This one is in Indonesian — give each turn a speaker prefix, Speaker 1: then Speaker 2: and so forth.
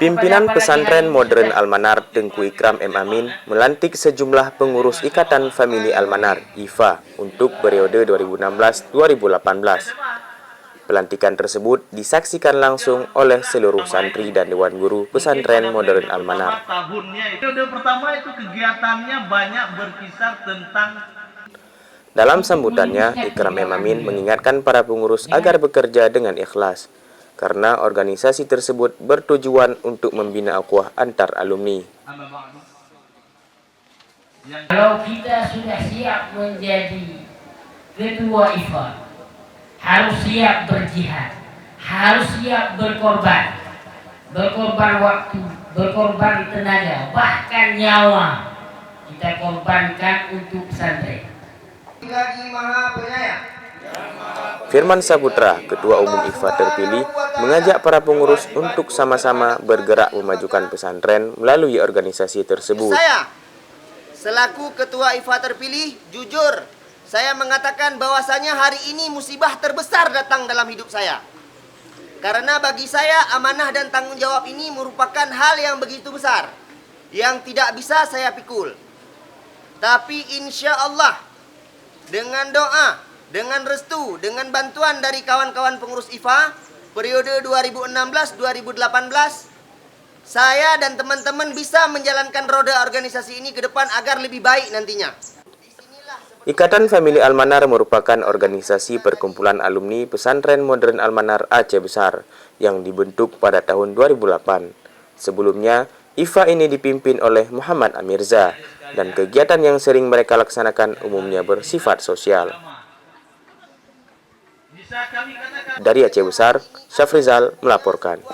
Speaker 1: Pimpinan Pesantren Modern Al-Manar Tengku Ikram M. Amin melantik sejumlah pengurus Ikatan Famili Al-Manar (IFA) untuk periode 2016-2018. Pelantikan tersebut disaksikan langsung oleh seluruh santri dan Dewan Guru Pesantren Modern Al-Manar.
Speaker 2: Periode pertama itu kegiatannya banyak berkisar tentang.
Speaker 1: Dalam sambutannya, Ikram M. Amin mengingatkan para pengurus agar bekerja dengan ikhlas, karena organisasi tersebut bertujuan untuk membina ukhuwah antar alumni.
Speaker 3: Kalau kita sudah siap menjadi ketua IFA, harus siap berjihad, harus siap berkorban waktu, berkorban tenaga, bahkan nyawa kita korbankan untuk pesantren.
Speaker 4: Lagi Maha Penyayang.
Speaker 1: Firman Saputra, Ketua Umum IFA terpilih, mengajak para pengurus untuk sama-sama bergerak memajukan pesantren melalui organisasi tersebut.
Speaker 4: Saya, selaku Ketua IFA terpilih, jujur, saya mengatakan bahwasanya hari ini musibah terbesar datang dalam hidup saya. Karena bagi saya, amanah dan tanggung jawab ini merupakan hal yang begitu besar, yang tidak bisa saya pikul. Tapi insya Allah, dengan doa, dengan restu, dengan bantuan dari kawan-kawan pengurus IFA, periode 2016-2018, saya dan teman-teman bisa menjalankan roda organisasi ini ke depan agar lebih baik nantinya.
Speaker 1: Ikatan Famili Al-Manar merupakan organisasi perkumpulan alumni Pesantren Modern Al-Manar Aceh Besar yang dibentuk pada tahun 2008. Sebelumnya, IFA ini dipimpin oleh Muhammad Amirza, dan kegiatan yang sering mereka laksanakan umumnya bersifat sosial. Dari Aceh Besar, Syafrizal melaporkan.